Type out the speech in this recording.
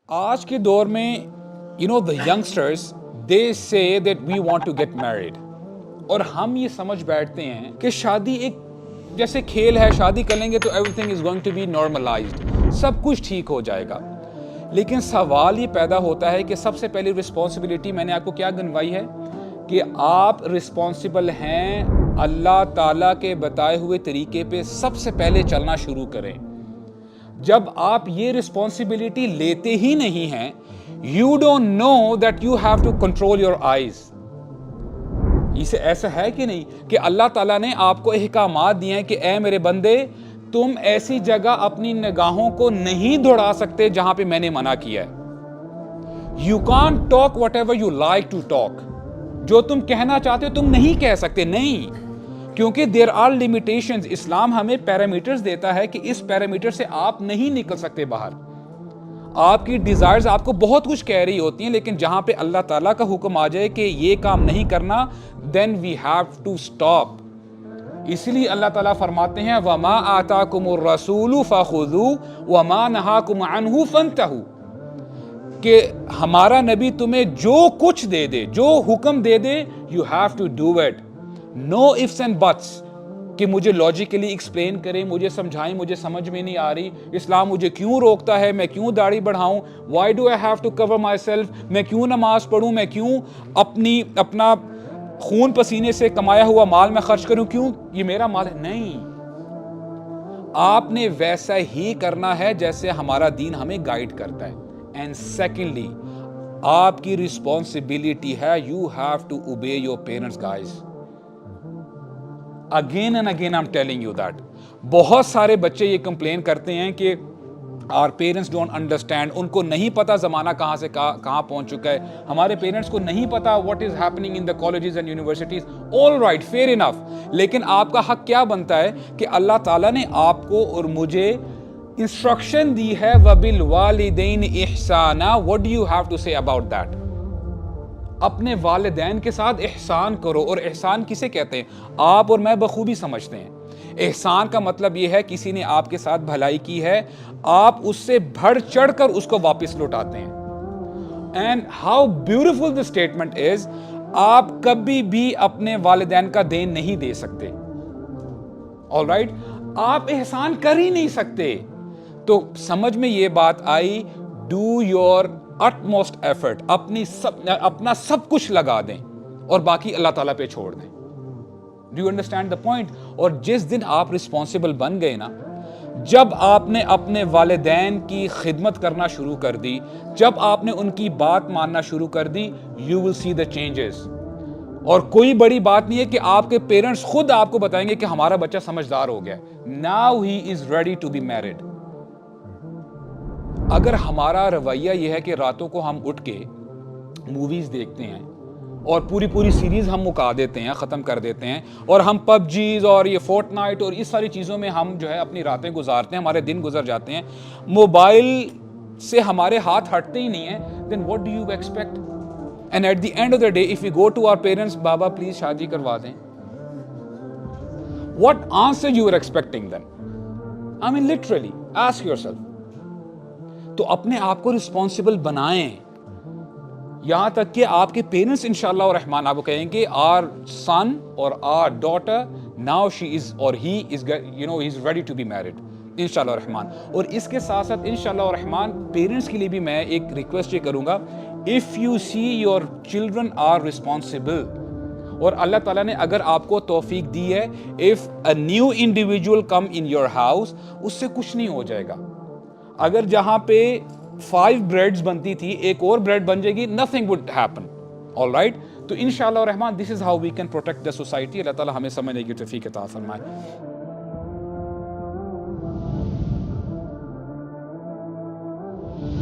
آج کے دور میں the youngsters they say that we want to get married اور ہم یہ سمجھ بیٹھتے ہیں کہ شادی ایک جیسے کھیل ہے، شادی کر لیں گے تو everything is going to be normalized، سب کچھ ٹھیک ہو جائے گا. لیکن سوال یہ پیدا ہوتا ہے کہ سب سے پہلی رسپانسبلٹی میں نے آپ کو کیا گنوائی ہے کہ آپ رسپانسبل ہیں اللہ تعالیٰ کے بتائے ہوئے طریقے پہ سب سے پہلے چلنا شروع کریں. جب آپ یہ رسپانسبلٹی لیتے ہی نہیں ہیں you don't know that you have to control your eyes. اسے ایسا ہے کہ نہیں کہ اللہ تعالیٰ نے آپ کو احکامات دیے ہیں کہ اے میرے بندے تم ایسی جگہ اپنی نگاہوں کو نہیں دوڑا سکتے جہاں پہ میں نے منع کیا ہے. You can't talk whatever you like to talk. جو تم کہنا چاہتے ہو تم نہیں کہہ سکتے، نہیں، کیونکہ there are limitations. اسلام ہمیں پیرامیٹرز دیتا ہے کہ اس پیرامیٹر سے آپ نہیں نکل سکتے باہر. آپ کی ڈیزائرز آپ کو بہت کچھ کہہ رہی ہوتی ہیں، لیکن جہاں پہ اللہ تعالیٰ کا حکم آ جائے کہ یہ کام نہیں کرنا then we have to stop. اسی لیے اللہ تعالیٰ فرماتے ہیں وَمَا آتَاكُمُ الرَّسُولُ فَخُذُوهُ وَمَا نَهَاكُمْ عَنْهُ فَانْتَهُوا کہ ہمارا نبی تمہیں جو کچھ دے دے، جو حکم دے دے you have to do it. No ifs and buts کہ مجھے لاجیکلی ایکسپلین کریں، مجھے سمجھائیں، مجھے سمجھ میں نہیں آ رہی، اسلام مجھے کیوں روکتا ہے، میں کیوں داڑھی بڑھاؤں، why do I have to cover myself, میں کیوں نماز پڑھوں، میں کیوں اپنا خون پسینے سے کمایا ہوا مال میں خرچ کروں، کیوں یہ میرا مال ہے. نہیں، آپ نے ویسا ہی کرنا ہے جیسے ہمارا دین ہمیں گائیڈ کرتا ہے. اینڈ سیکنڈلی آپ کی رسپانسبلٹی ہے you have to obey your parents guys. Again and again I'm telling you that. بہت سارے بچے یہ کمپلین کرتے ہیں کہ our parents don't understand. ان کو نہیں پتا زمانہ کہاں سے کہاں پہنچ چکا ہے، ہمارے پیرنٹس کو نہیں پتا what is happening in the colleges and universities. all right, fair enough. لیکن آپ کا حق کیا بنتا ہے کہ اللہ تعالیٰ نے آپ کو اور مجھے انسٹرکشن دی ہے وَبِالْوَالِدَيْنِ إِحْسَانًا. what do you have to say about that؟ اپنے والدین کے ساتھ احسان کرو. اور احسان کسے کہتے ہیں؟ آپ اور میں بخوبی سمجھتے ہیں. احسان کا مطلب یہ ہے کسی نے آپ کے ساتھ بھلائی کی ہے، آپ اس سے بڑھ چڑھ کر اس کو واپس لوٹاتے ہیں. And how beautiful this statement is. آپ کبھی بھی اپنے والدین کا دین نہیں دے سکتے. آل رائٹ، آپ احسان کر ہی نہیں سکتے. تو سمجھ میں یہ بات آئی، ڈو یور utmost effort، اپنا سب کچھ لگا دیں اور باقی اللہ تعالیٰ پہ چھوڑ دیں. Do you understand the point؟ اور جس دن آپ رسپانسبل بن گئے نا، جب آپ نے اپنے والدین کی خدمت کرنا شروع کر دی، جب آپ نے ان کی بات ماننا شروع کر دی، you will see the changes. اور کوئی بڑی بات نہیں ہے کہ آپ کے پیرنٹس خود آپ کو بتائیں گے کہ ہمارا بچہ سمجھدار ہو گیا، now he is ready to be married. اگر ہمارا رویہ یہ ہے کہ راتوں کو ہم اٹھ کے موویز دیکھتے ہیں اور پوری سیریز ہم مکا دیتے ہیں، ختم کر دیتے ہیں، اور ہم پب جیز اور یہ فورٹ نائٹ اور اس ساری چیزوں میں ہم جو ہے اپنی راتیں گزارتے ہیں، ہمارے دن گزر جاتے ہیں، موبائل سے ہمارے ہاتھ ہٹتے ہی نہیں ہیں، then what do you expect؟ and at the end of the day if we go to our parents، بابا پلیز شادی کروا دیں، what answer you are expecting then؟ I mean literally ask yourself. تو اپنے آپ کو رسپانسبل بنائیں، یہاں تک کہ آپ کے پیرنٹس انشاءاللہ الرحمن آپ کو کہیں گے our son or our daughter now she is or he is he's ready to be married انشاءاللہ الرحمن. اور اس کے ساتھ ساتھ انشاءاللہ الرحمن پیرنٹس کے لیے بھی میں ایک ریکویسٹ یہ کروں گا، if you see your children are responsible، اور اللہ تعالیٰ نے اگر آپ کو توفیق دی ہے، if a new individual come in your house، اس سے کچھ نہیں ہو جائے گا. اگر جہاں پہ 5 بریڈز بنتی تھی ایک اور بریڈ بن جائے گی، nothing would happen. all right، تو انشاءاللہ الرحمن this is how we can protect the society. اللہ تعالیٰ ہمیں سمجھنے کی توفیق عطا فرمائے.